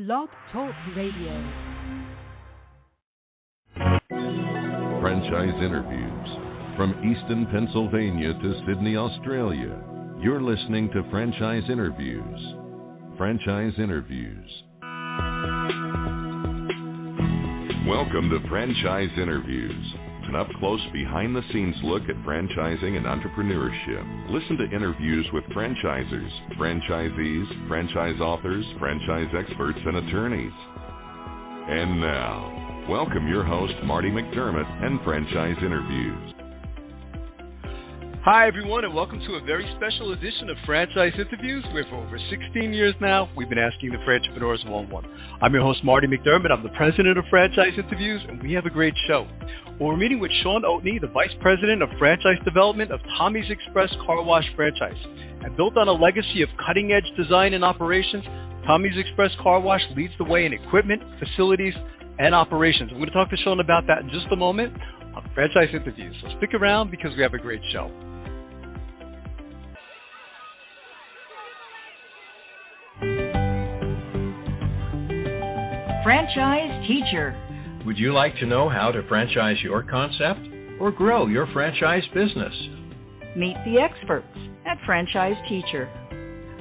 Blog Talk Radio. Franchise interviews. From Easton, Pennsylvania to Sydney, Australia, you're listening to Franchise Interviews. Franchise Interviews. Welcome to Franchise Interviews, an up-close, behind-the-scenes look at franchising and entrepreneurship. Listen to interviews with franchisers, franchisees, franchise authors, franchise experts, and attorneys. And now, welcome your host, Marty McDermott, and Franchise Interviews. Hi, everyone, and welcome to a very special edition of Franchise Interviews, where for over 16 years now, we've been asking the entrepreneurs one-on-one. I'm your host, Marty McDermott. I'm the president of Franchise Interviews, and we have a great show. Well, we're meeting with Sean Oatney, the vice president of franchise development of Tommy's Express Car Wash franchise. And built on a legacy of cutting-edge design and operations, Tommy's Express Car Wash leads the way in equipment, facilities, and operations. I'm going to talk to Sean about that in just a moment on Franchise Interviews. So stick around because we have a great show. Franchise Teacher. Would you like to know how to franchise your concept or grow your franchise business? Meet the experts at Franchise Teacher.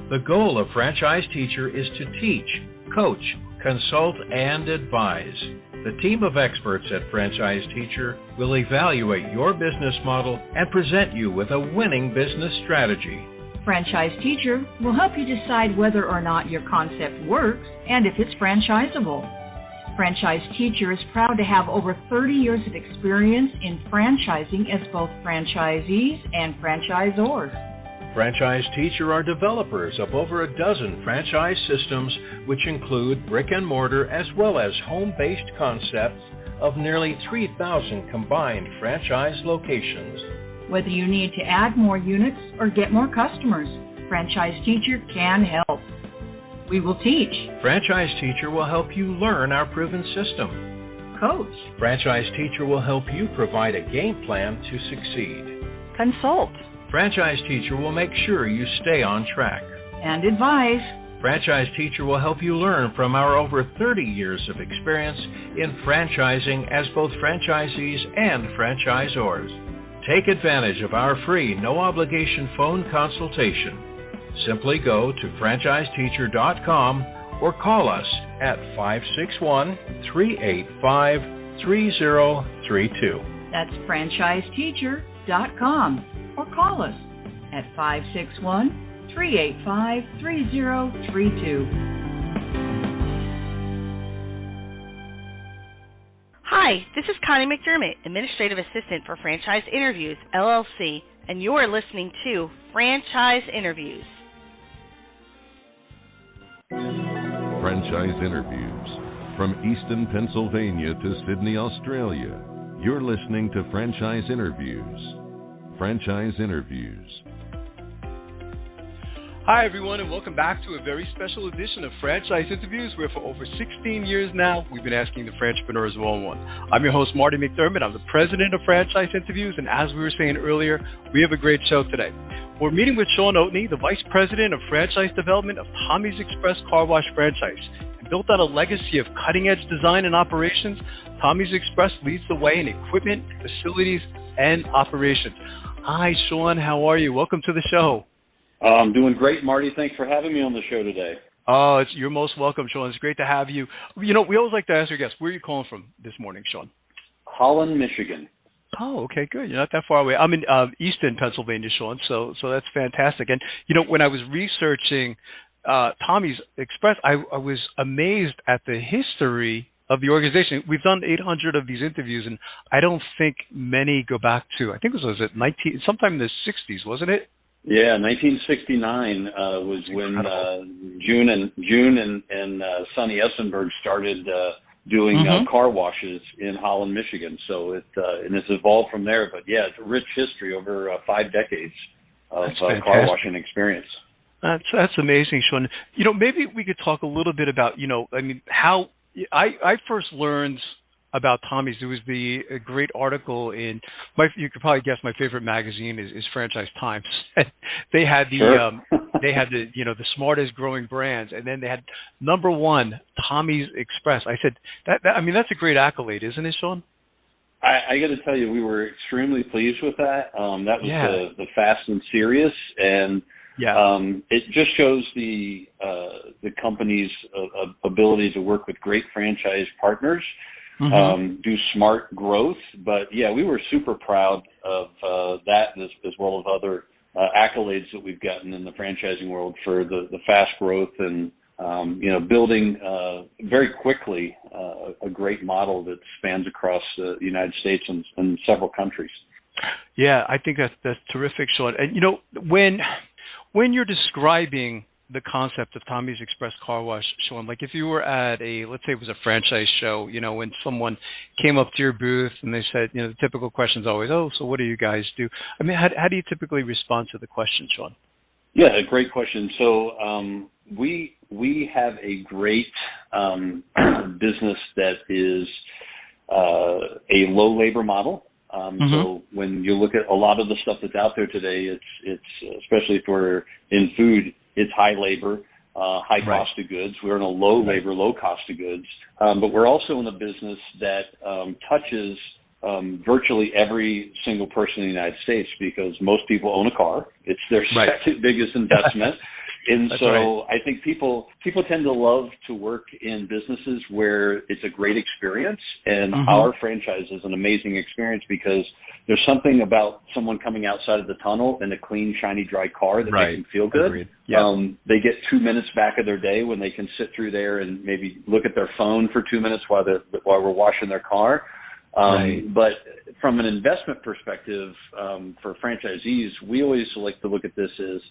The goal of Franchise Teacher is to teach, coach, consult, and advise. The team of experts at Franchise Teacher will evaluate your business model and present you with a winning business strategy. Franchise Teacher will help you decide whether or not your concept works and if it's franchisable. Franchise Teacher is proud to have over 30 years of experience in franchising as both franchisees and franchisors. Franchise Teacher are developers of over a dozen franchise systems, which include brick and mortar as well as home-based concepts of nearly 3,000 combined franchise locations. Whether you need to add more units or get more customers, Franchise Teacher can help. We will teach. Franchise Teacher will help you learn our proven system. Coach. Franchise Teacher will help you provide a game plan to succeed. Consult. Franchise Teacher will make sure you stay on track. And advise. Franchise Teacher will help you learn from our over 30 years of experience in franchising as both franchisees and franchisors. Take advantage of our free, no-obligation phone consultation. Simply go to franchiseteacher.com or call us at 561-385-3032. That's franchiseteacher.com or call us at 561-385-3032. Hi, this is Connie McDermott, Administrative Assistant for Franchise Interviews, LLC, and you're listening to Franchise Interviews. Franchise Interviews. From Easton, Pennsylvania to Sydney, Australia, you're listening to Franchise Interviews. Franchise Interviews. Hi, everyone, and welcome back to a very special edition of Franchise Interviews, where for over 16 years now, we've been asking the entrepreneurs one-on-one. I'm your host, Marty McDermott. I'm the president of Franchise Interviews, and as we were saying earlier, we have a great show today. We're meeting with Sean Oatney, the vice president of franchise development of Tommy's Express Car Wash franchise. And built on a legacy of cutting-edge design and operations, Tommy's Express leads the way in equipment, facilities, and operations. Hi, Sean. How are you? Welcome to the show. I'm doing great, Marty. Thanks for having me on the show today. Oh, you're most welcome, Sean. It's great to have you. You know, we always like to ask our guests, where are you calling from this morning, Sean? Holland, Michigan. Oh, okay, good. You're not that far away. I'm in Easton, Pennsylvania, Sean, so that's fantastic. And, you know, when I was researching Tommy's Express, I was amazed at the history of the organization. We've done 800 of these interviews, and I don't think many go back to, I think it was sometime in the 60s, wasn't it? Yeah, 1969 was when Jun and Sonny Essenburg started doing car washes in Holland, Michigan. So and it's evolved from there. But yeah, it's a rich history over 5 decades of car washing experience. That's amazing, Sean. You know, maybe we could talk a little bit about, you know, I mean, how I first learned about Tommy's. There was a great article in you could probably guess my favorite magazine is Franchise Times. They had the you know, the smartest growing brands, and then they had number one Tommy's Express. I said, that's a great accolade, isn't it, Sean? I got to tell you, we were extremely pleased with that. That was the Fast and Serious, and it just shows the company's ability to work with great franchise partners, do smart growth. But we were super proud of that, as well as other accolades that we've gotten in the franchising world for the fast growth and building very quickly a great model that spans across the United States and several countries. Yeah, I think that's terrific, Sean. And when you're describing the concept of Tommy's Express Car Wash, Sean, like if you were at let's say it was a franchise show, when someone came up to your booth and they said, the typical question is always, oh, so what do you guys do? I mean, how do you typically respond to the question, Sean? Yeah, a great question. So we have a great business that is a low labor model. So when you look at a lot of the stuff that's out there today, it's especially if we're in food, it's high labor, high cost of goods. We're in a low labor, low cost of goods. But we're also in a business that touches virtually every single person in the United States, because most people own a car. It's their second biggest investment. And so I think people tend to love to work in businesses where it's a great experience, and our franchise is an amazing experience because there's something about someone coming outside of the tunnel in a clean, shiny, dry car that makes them feel good. They get 2 minutes back of their day when they can sit through there and maybe look at their phone for 2 minutes while we're washing their car. But from an investment perspective, for franchisees, we always like to look at this as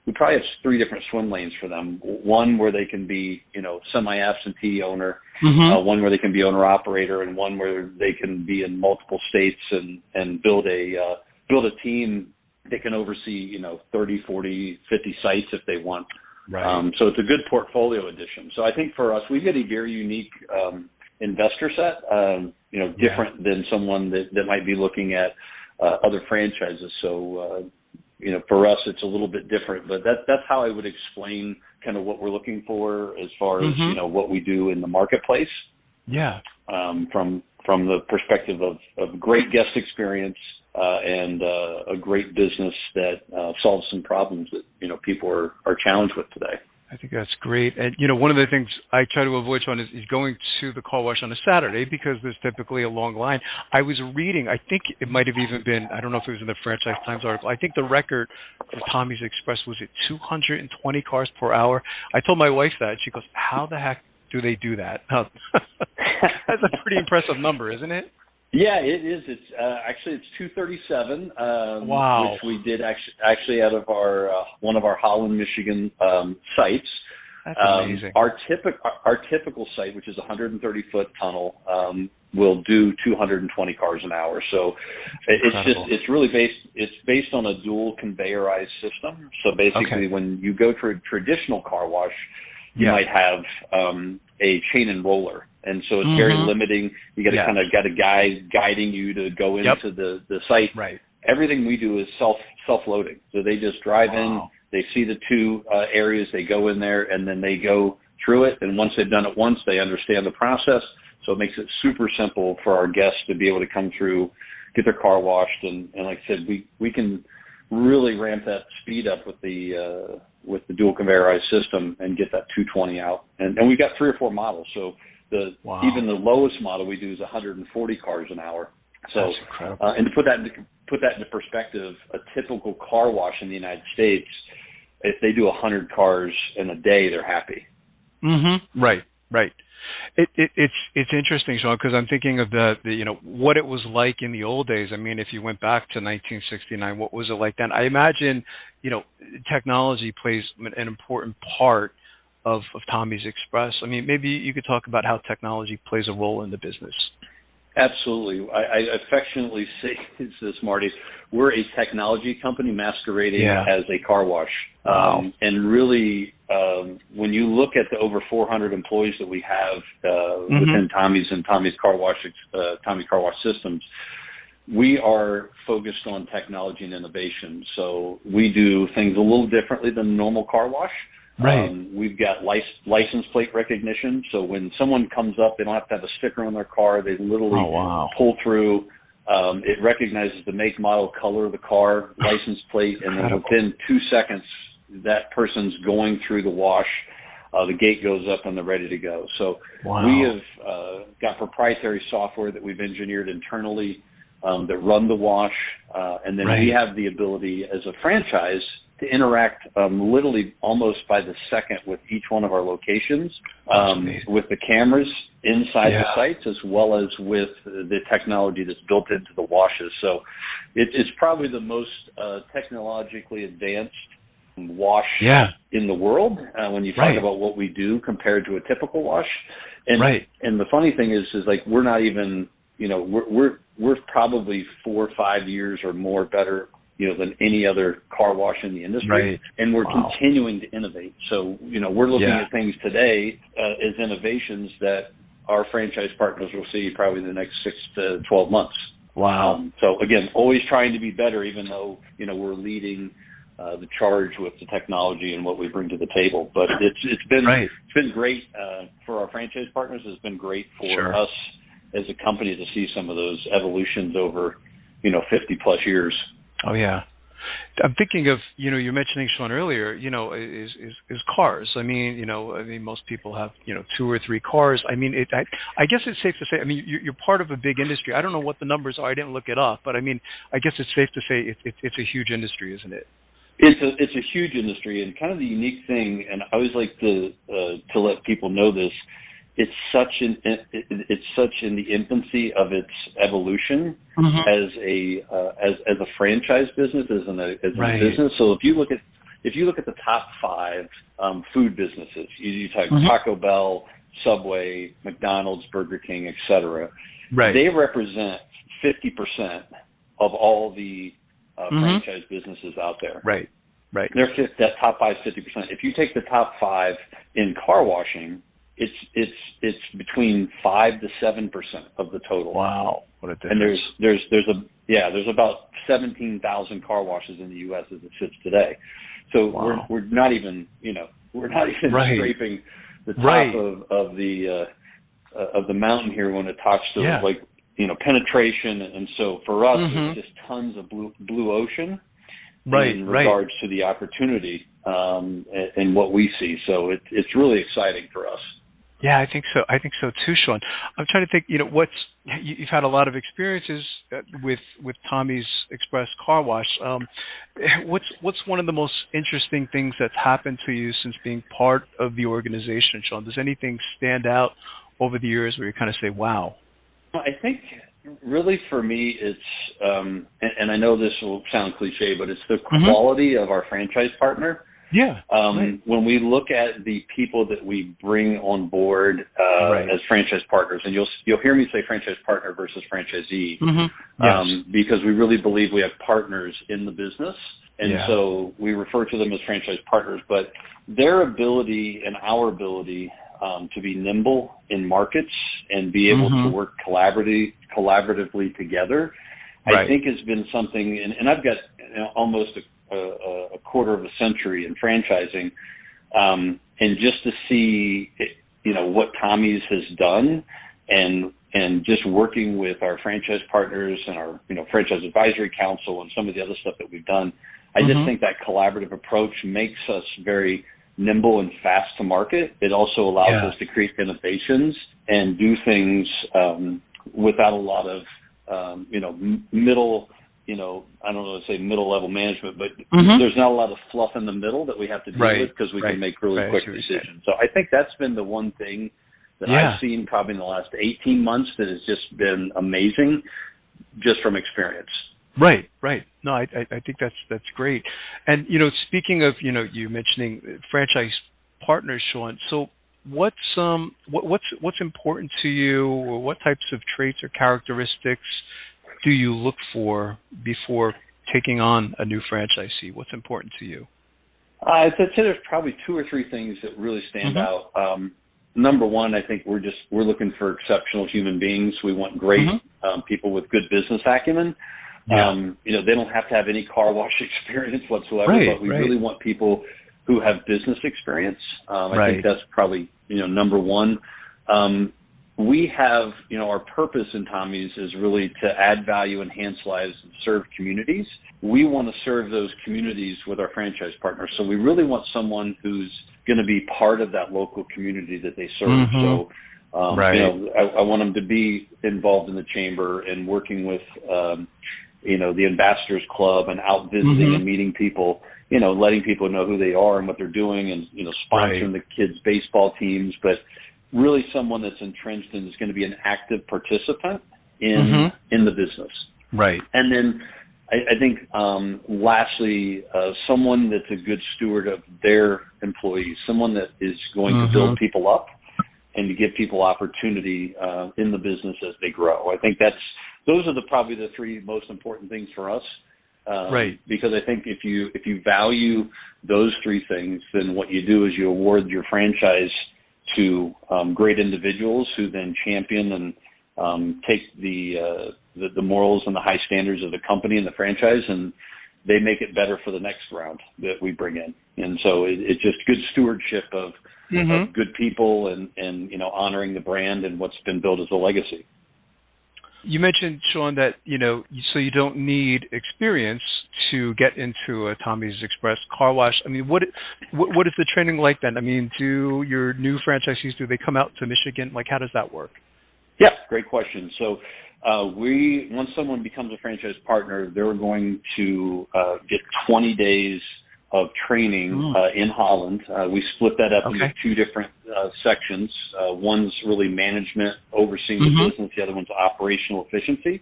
we probably have 3 different swim lanes for them. One where they can be, semi-absentee owner, one where they can be owner-operator, and one where they can be in multiple states and build a team that can oversee, 30, 40, 50 sites if they want. So it's a good portfolio addition. So I think for us, we get a very unique investor set, different than someone that might be looking at other franchises. So, for us, it's a little bit different, but that's how I would explain kind of what we're looking for as far as, what we do in the marketplace. From the perspective of great guest experience and a great business that solves some problems that, people are challenged with today. I think that's great. And, one of the things I try to avoid, Sean, is going to the car wash on a Saturday because there's typically a long line. I was reading, I think it might have even been, I don't know if it was in the Franchise Times article, I think the record for Tommy's Express was at 220 cars per hour. I told my wife that. She goes, how the heck do they do that? That's a pretty impressive number, isn't it? Yeah, it is. It's actually it's 237. Wow! Which we did actually out of our one of our Holland, Michigan sites. That's amazing. Our typical site, which is a 130-foot tunnel, will do 220 cars an hour. So it's really based on a dual conveyorized system. So basically, when you go to a traditional car wash, you might have a chain and roller. And so it's very limiting. You got to kind of got a guy guiding you to go into the site. Everything we do is self-loading. So they just drive in, they see the 2 areas, they go in there, and then they go through it. And once they've done it once, they understand the process. So it makes it super simple for our guests to be able to come through, get their car washed. And like I said, we can really ramp that speed up with the dual conveyorized system and get that 220 out. And we've got 3 or 4 models. So even the lowest model we do is 140 cars an hour. So, that's incredible. And to put that into perspective, a typical car wash in the United States, if they do 100 cars in a day, they're happy. Right. It's interesting, Sean, because I'm thinking of the what it was like in the old days. I mean, if you went back to 1969, what was it like then? I imagine technology plays an important part of Tommy's Express. I mean, maybe you could talk about how technology plays a role in the business. Absolutely. I affectionately say this, Marty. We're a technology company masquerading as a car wash. And really, when you look at the over 400 employees that we have within Tommy's and Tommy's Car Wash, Tommy Car Wash Systems, we are focused on technology and innovation. So we do things a little differently than normal car wash. Right. We've got license plate recognition. So when someone comes up, they don't have to have a sticker on their car. They literally pull through. It recognizes the make, model, color of the car, license plate, and then within 2 seconds, that person's going through the wash. The gate goes up and they're ready to go. So we have got proprietary software that we've engineered internally that run the wash, and then we have the ability as a franchise to interact literally almost by the second with each one of our locations, with the cameras inside the sites as well as with the technology that's built into the washes. So it's probably the most technologically advanced wash in the world when you talk about what we do compared to a typical wash. And the funny thing is like we're not even, we're probably 4 or 5 years or more better than any other car wash in the industry. And we're continuing to innovate. So, we're looking at things today as innovations that our franchise partners will see probably in the next 6 to 12 months. So again, always trying to be better, even though, we're leading the charge with the technology and what we bring to the table. But it's been great for our franchise partners. It's been great for us as a company to see some of those evolutions over, 50 plus years. Oh, yeah. I'm thinking of, you're mentioning, Sean, earlier, is cars. I mean, most people have, 2 or 3 cars. I mean, I guess it's safe to say, you're part of a big industry. I don't know what the numbers are. I didn't look it up. But, I guess it's safe to say it's a huge industry, isn't it? It's a huge industry, and kind of the unique thing, and I always like to let people know this, it's such in the infancy of its evolution as a franchise business, as a business. So if you look at the top 5 food businesses, you talk Taco Bell, Subway, McDonald's, Burger King, etc. They represent 50% of all the franchise businesses out there. That top 5 is 50%. If you take the top 5 in car washing, it's between 5 to 7% of the total. Wow, what a difference! And there's about 17,000 car washes in the U.S. as it sits today. So we're not even scraping the top of the mountain here when it talks to penetration. And so for us, there's just tons of blue ocean in regards to the opportunity and what we see. So it's really exciting for us. Yeah, I think so too, Sean. I'm trying to think, you've had a lot of experiences with Tommy's Express Car Wash. What's one of the most interesting things that's happened to you since being part of the organization, Sean? Does anything stand out over the years where you kind of say, wow? I think really for me it's, and I know this will sound cliche, but it's the quality of our franchise partner. When we look at the people that we bring on board as franchise partners, and you'll hear me say franchise partner versus franchisee, because we really believe we have partners in the business, and so we refer to them as franchise partners. But their ability and our ability to be nimble in markets and be able to work collaboratively together, I think has been something. And I've got almost a quarter of a century in franchising, and just to see what Tommy's has done, and just working with our franchise partners and our franchise advisory council and some of the other stuff that we've done, I just think that collaborative approach makes us very nimble and fast to market. It also allows us to create innovations and do things without a lot of middle. I don't know to say middle level management, but there's not a lot of fluff in the middle that we have to deal with because we can make really quick decisions. So I think that's been the one thing that I've seen probably in the last 18 months that has just been amazing, just from experience. Right. No, I think that's great. And speaking of you mentioning franchise partners, Sean. So what's important to you, or what types of traits or characteristics do you look for before taking on a new franchisee? What's important to you? I'd say there's probably 2 or 3 things that really stand out. Number one, I think we're looking for exceptional human beings. We want great people with good business acumen. They don't have to have any car wash experience whatsoever, but we really want people who have business experience. I think that's probably, number one. We have, our purpose in Tommy's is really to add value, enhance lives, and serve communities. We want to serve those communities with our franchise partners. So we really want someone who's going to be part of that local community that they serve. So, I want them to be involved in the chamber and working with, the Ambassadors Club and out visiting and meeting people, letting people know who they are and what they're doing and, sponsoring the kids' baseball teams. But really someone that's entrenched and is going to be an active participant in the business. Right. And then I think lastly, someone that's a good steward of their employees, someone that is going to build people up and to give people opportunity in the business as they grow. I think those are probably the three most important things for us. Because I think if you value those three things, then what you do is you award your franchise to great individuals who then champion and take the morals and the high standards of the company and the franchise, and they make it better for the next round that we bring in. And so it's just good stewardship of good people and honoring the brand and what's been built as a legacy. You mentioned, Sean, that, so you don't need experience to get into a Tommy's Express car wash. I mean, what is the training like then? I mean, do your new franchisees, do they come out to Michigan? Like, how does that work? Yeah, great question. So once someone becomes a franchise partner, they're going to get 20 days of training in Holland. We split that up into two different sections. One's really management, overseeing the business. The other one's operational efficiency.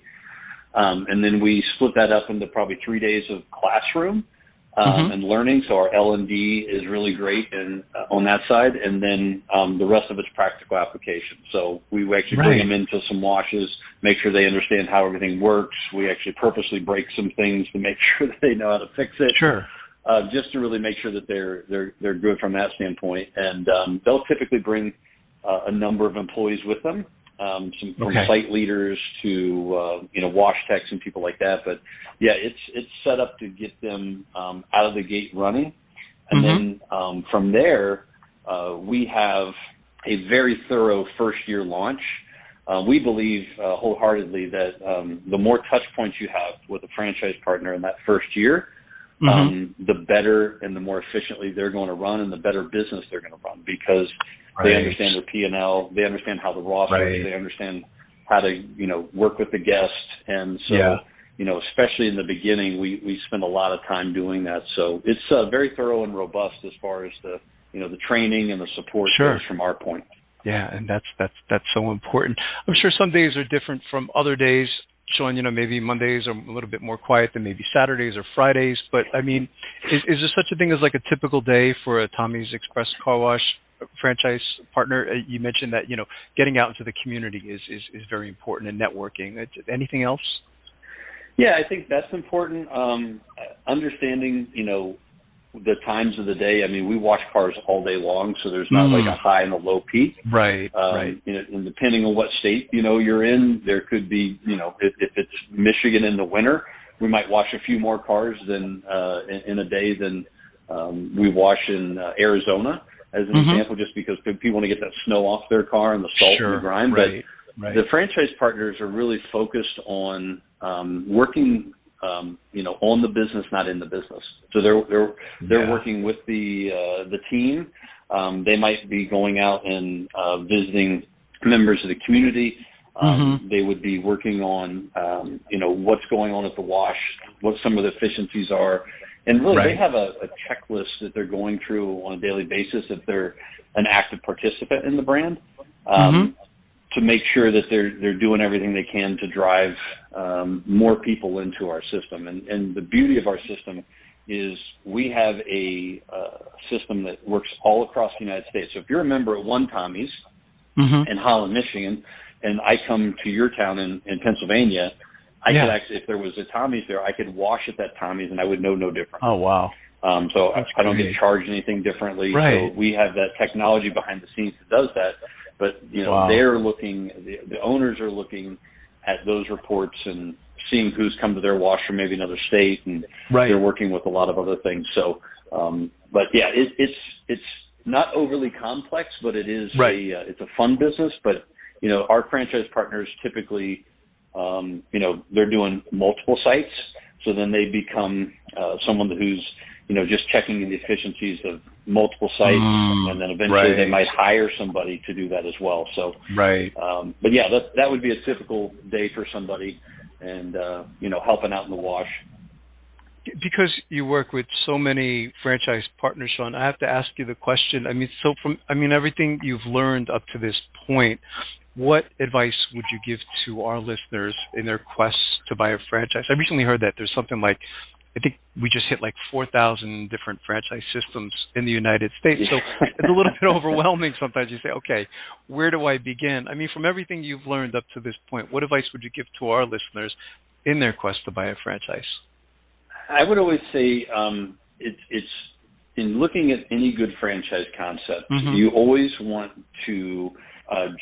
And then we split that up into probably 3 days of classroom and learning. So our L&D is really great on that side. And then the rest of it's practical application. So we actually bring them into some washes, make sure they understand how everything works. We actually purposely break some things to make sure that they know how to fix it. Sure. Just to really make sure that they're good from that standpoint. And they'll typically bring a number of employees with them, from site leaders to wash techs and people like that. But yeah, it's set up to get them out of the gate running, and then from there we have a very thorough first year launch. We believe wholeheartedly that the more touch points you have with a franchise partner in that first year, the better and the more efficiently they're going to run and the better business they're going to run, because they understand their P&L, they understand how the roster works, they understand how to, work with the guest. And so, especially in the beginning, we spend a lot of time doing that. So it's very thorough and robust as far as the training and the support goes from our point. Yeah, and that's so important. I'm sure some days are different from other days. Sean, maybe Mondays are a little bit more quiet than maybe Saturdays or Fridays. But, I mean, is there such a thing as like a typical day for a Tommy's Express car wash franchise partner? You mentioned that, getting out into the community is very important, and networking. Anything else? Yeah, I think that's important. Understanding, the times of the day. I mean, we wash cars all day long, so there's not like a high and a low peak. Right. And depending on what state, you're in, there could be, if it's Michigan in the winter, we might wash a few more cars than in a day than we wash in Arizona, as an example, just because people want to get that snow off their car and the salt and the grime. But the franchise partners are really focused on working on the business, not in the business. So they're working with the team. They might be going out and visiting members of the community. They would be working on, what's going on at the wash, what some of the efficiencies are. And really, they have a checklist that they're going through on a daily basis if they're an active participant in the brand. To make sure that they're doing everything they can to drive more people into our system. And the beauty of our system is we have a system that works all across the United States. So if you're a member at one Tommy's in Holland, Michigan, and I come to your town in Pennsylvania, I could actually, if there was a Tommy's there, I could wash at that Tommy's and I would know no different. Oh, wow. So I don't get charged anything differently. So we have that technology behind the scenes that does that. But, they're looking, the owners are looking at those reports and seeing who's come to their wash from maybe another state, and they're working with a lot of other things. So But yeah, it's not overly complex, but it is it's a fun business. But our franchise partners typically, they're doing multiple sites, so then they become someone who's just checking the efficiencies of multiple sites, and then eventually they might hire somebody to do that as well. So but yeah, that would be a typical day for somebody, and helping out in the wash. Because you work with so many franchise partners, Sean, I have to ask you the question. From everything you've learned up to this point, what advice would you give to our listeners in their quest to buy a franchise? I recently heard that there's something like, I think we just hit like 4,000 different franchise systems in the United States. So it's a little bit overwhelming sometimes. You say, okay, where do I begin? From everything you've learned up to this point, what advice would you give to our listeners in their quest to buy a franchise? I would always say it's in looking at any good franchise concept, you always want to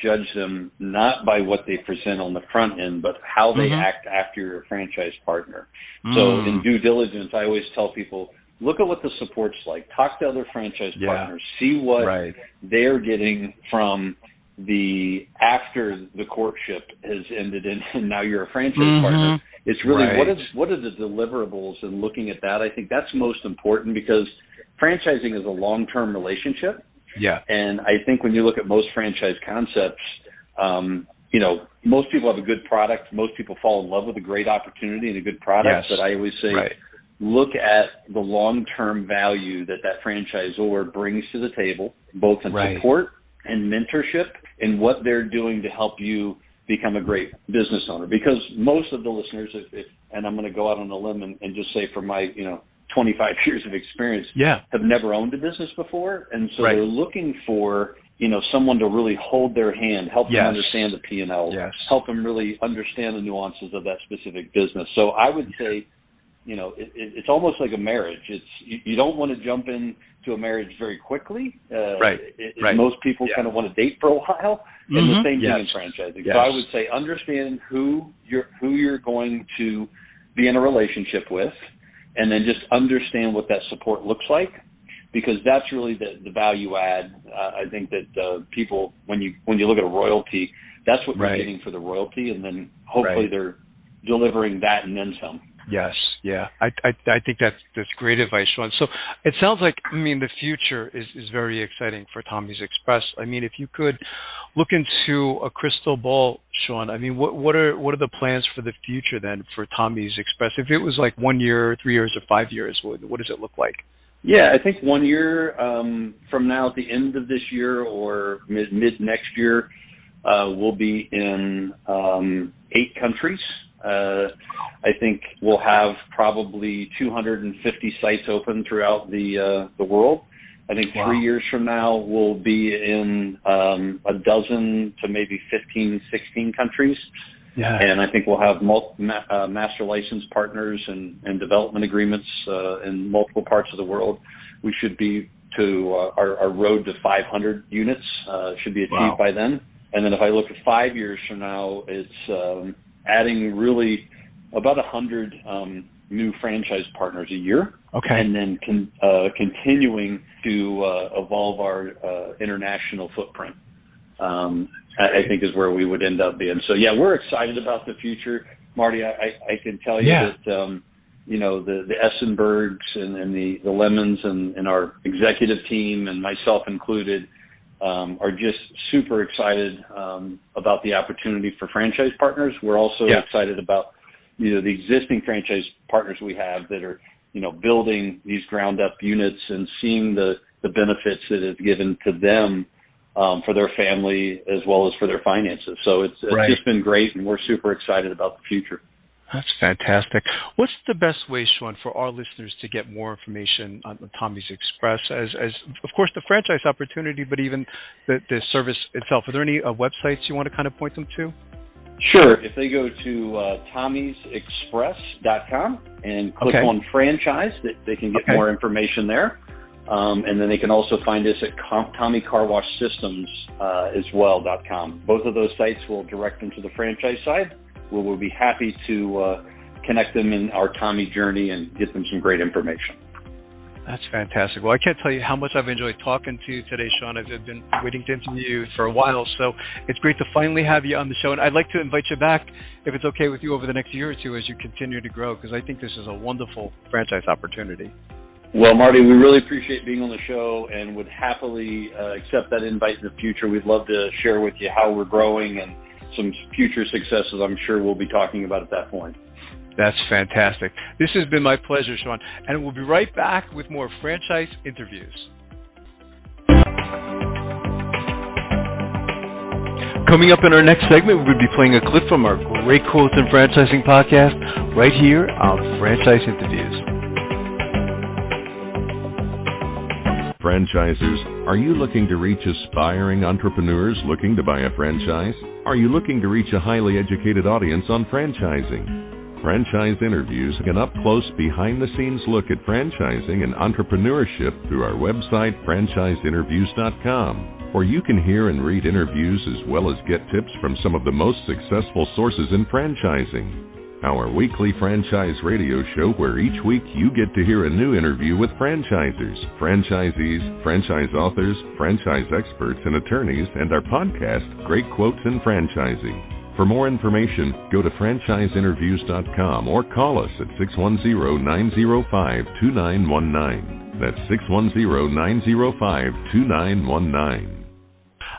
judge them not by what they present on the front end, but how they act after you're a franchise partner. So in due diligence, I always tell people, look at what the support's like. Talk to other franchise partners. See what they're getting from after the courtship has ended and now you're a franchise partner. It's really what are the deliverables, and looking at that, I think that's most important, because franchising is a long-term relationship. Yeah. And I think when you look at most franchise concepts, most people have a good product. Most people fall in love with a great opportunity and a good product. But I always say, look at the long-term value that franchisor brings to the table, both in support and mentorship, and what they're doing to help you become a great business owner. Because most of the listeners, and I'm going to go out on a limb and just say from my 25 years of experience, have never owned a business before, and so they're looking for someone to really hold their hand, help them understand the P&L, help them really understand the nuances of that specific business. So I would say, it's almost like a marriage. You don't want to jump into a marriage very quickly. Most people kind of want to date for a while, and the same thing in franchising. So I would say understand who you're going to be in a relationship with, and then just understand what that support looks like, because that's really the value add. I think that people, when you look at a royalty, that's what you're getting for the royalty, and then hopefully they're delivering that and then some. Yes, yeah. I think that's great advice, Sean. So it sounds like, the future is very exciting for Tommy's Express. If you could look into a crystal ball, Sean, what are the plans for the future then for Tommy's Express? If it was like 1 year, 3 years, or 5 years, what does it look like? Yeah, I think 1 year from now, at the end of this year or mid next year, we'll be in 8 countries. I think we'll have probably 250 sites open throughout the world. I think 3 years from now, we'll be in a dozen to maybe 15, 16 countries. Yeah. And I think we'll have master license partners and development agreements in multiple parts of the world. We should be to our road to 500 units should be achieved by then. And then if I look at 5 years from now, it's adding really about 100 new franchise partners a year. Okay. And then continuing to evolve our international footprint. I think is where we would end up being. So yeah, we're excited about the future, Marty. I can tell you that the Essenburgs and the Lemmens and our executive team and myself included are just super excited about the opportunity for franchise partners. We're also excited about the existing franchise partners we have that are building these ground up units and seeing the benefits that it's given to them. For their family as well as for their finances. So it's just been great, and we're super excited about the future. That's fantastic. What's the best way, Sean, for our listeners to get more information on Tommy's Express, as of course the franchise opportunity, but even the service itself? Are there any websites you want to kind of point them to? Sure. If they go to tommysexpress.com and click on franchise, they can get more information there. And then they can also find us at TommyCarWashSystems.com. Both of those sites will direct them to the franchise side, where we'll be happy to connect them in our Tommy journey and get them some great information. That's fantastic. Well, I can't tell you how much I've enjoyed talking to you today, Sean. I've been waiting to interview you for a while, so it's great to finally have you on the show. And I'd like to invite you back, if it's okay with you, over the next year or two as you continue to grow, because I think this is a wonderful franchise opportunity. Well, Marty, we really appreciate being on the show and would happily accept that invite in the future. We'd love to share with you how we're growing and some future successes I'm sure we'll be talking about at that point. That's fantastic. This has been my pleasure, Sean, and we'll be right back with more franchise interviews. Coming up in our next segment, we'll be playing a clip from our Great Quotes in Franchising podcast right here on Franchise Interviews. Franchisers, are you looking to reach aspiring entrepreneurs looking to buy a franchise? Are you looking to reach a highly educated audience on franchising? Franchise Interviews, an up-close, behind-the-scenes look at franchising and entrepreneurship through our website, franchiseinterviews.com, where you can hear and read interviews as well as get tips from some of the most successful sources in franchising. Our weekly franchise radio show where each week you get to hear a new interview with franchisers, franchisees, franchise authors, franchise experts, and attorneys, and our podcast, Great Quotes in Franchising. For more information, go to franchiseinterviews.com or call us at 610-905-2919. That's 610-905-2919.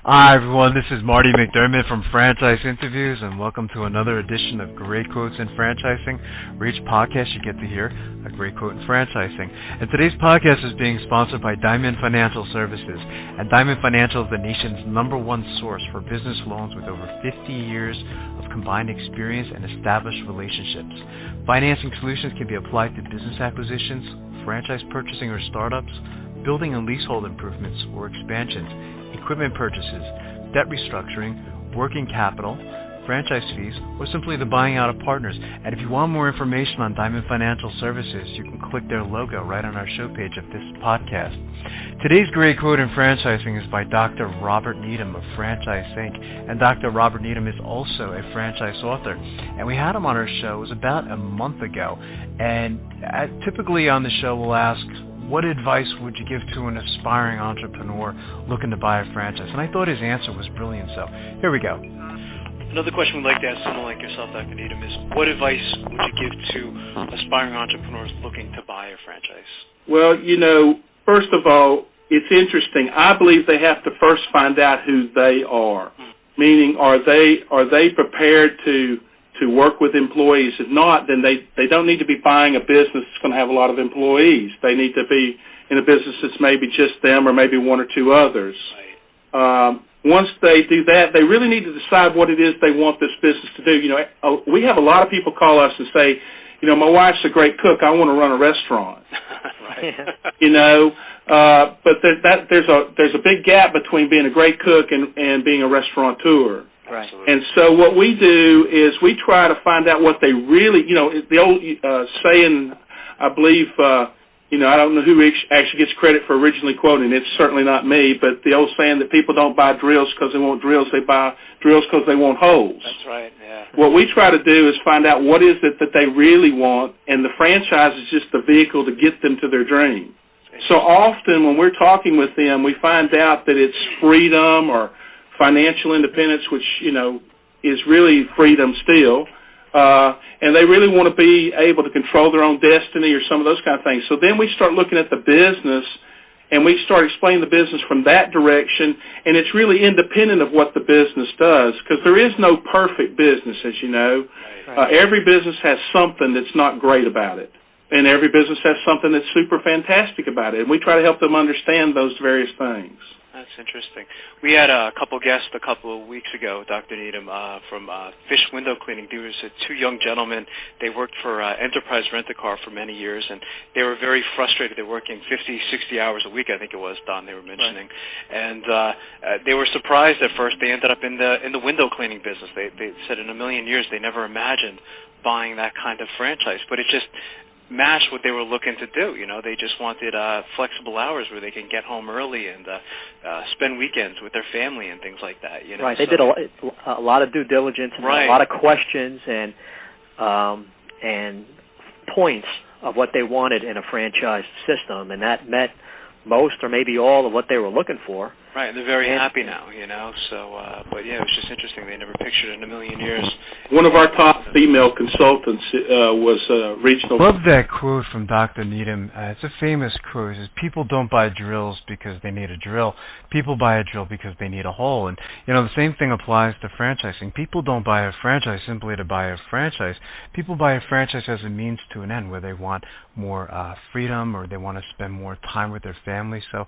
Hi everyone, this is Marty McDermott from Franchise Interviews, and welcome to another edition of Great Quotes in Franchising, where each podcast you get to hear a great quote in franchising. And today's podcast is being sponsored by Diamond Financial Services, and Diamond Financial is the nation's #1 source for business loans with over 50 years of combined experience and established relationships. Financing solutions can be applied to business acquisitions, franchise purchasing or startups, building and leasehold improvements or expansions, equipment purchases, debt restructuring, working capital, franchise fees, or simply the buying out of partners. And if you want more information on Diamond Financial Services, you can click their logo right on our show page of this podcast. Today's great quote in franchising is by Dr. Robert Needham of Franchise Inc. And Dr. Robert Needham is also a franchise author. And we had him on our show, it was about a month ago. And typically on the show we'll ask, what advice would you give to an aspiring entrepreneur looking to buy a franchise? And I thought his answer was brilliant, so here we go. Another question we'd like to ask someone like yourself, Dr. Needham, is what advice would you give to aspiring entrepreneurs looking to buy a franchise? Well, first of all, it's interesting. I believe they have to first find out who they are, meaning are they prepared to work with employees? If not, then they don't need to be buying a business that's going to have a lot of employees. They need to be in a business that's maybe just them or maybe one or two others. Right. Once they do that, they really need to decide what it is they want this business to do. We have a lot of people call us and say, my wife's a great cook. I want to run a restaurant. But there's a big gap between being a great cook and being a restaurateur. Right. And so what we do is we try to find out what they really, the old saying, I believe, I don't know who actually gets credit for originally quoting. It's certainly not me, but the old saying that people don't buy drills because they want drills. They buy drills because they want holes. That's right, yeah. What we try to do is find out what is it that they really want, and the franchise is just the vehicle to get them to their dream. So often when we're talking with them, we find out that it's freedom or financial independence, which, is really freedom still. And they really want to be able to control their own destiny or some of those kind of things. So then we start looking at the business, and we start explaining the business from that direction, and it's really independent of what the business does, because there is no perfect business, as you know. Right. Every business has something that's not great about it, and every business has something that's super fantastic about it, and we try to help them understand those various things. That's interesting. We had a couple guests a couple of weeks ago, Dr. Needham, from Fish Window Cleaning. There was two young gentlemen. They worked for Enterprise Rent-A-Car for many years, and they were very frustrated. They were working 50, 60 hours a week, I think it was, Don, they were mentioning. Right. And they were surprised at first. They ended up in the window cleaning business. They said in a million years they never imagined buying that kind of franchise, but it just match what they were looking to do. They just wanted flexible hours where they can get home early and spend weekends with their family and things like that. Right. They did a lot of due diligence and a lot of questions and points of what they wanted in a franchise system, and that met most or maybe all of what they were looking for. Right, and they're very happy now, So, but yeah, it was just interesting. They never pictured it in a million years. One of our top female consultants was regional. Love that quote from Dr. Needham. It's a famous quote. It says, "People don't buy drills because they need a drill. People buy a drill because they need a hole." And the same thing applies to franchising. People don't buy a franchise simply to buy a franchise. People buy a franchise as a means to an end, where they want more freedom, or they want to spend more time with their family. So,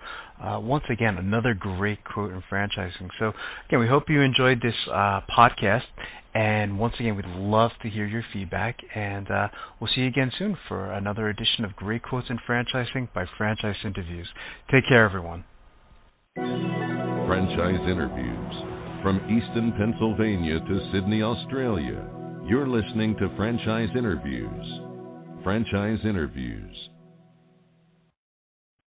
once again, another great quote in franchising. So, again, we hope you enjoyed this podcast. And once again, we'd love to hear your feedback. And we'll see you again soon for another edition of Great Quotes in Franchising by Franchise Interviews. Take care, everyone. Franchise Interviews. From Easton, Pennsylvania to Sydney, Australia, you're listening to Franchise Interviews. Franchise Interviews.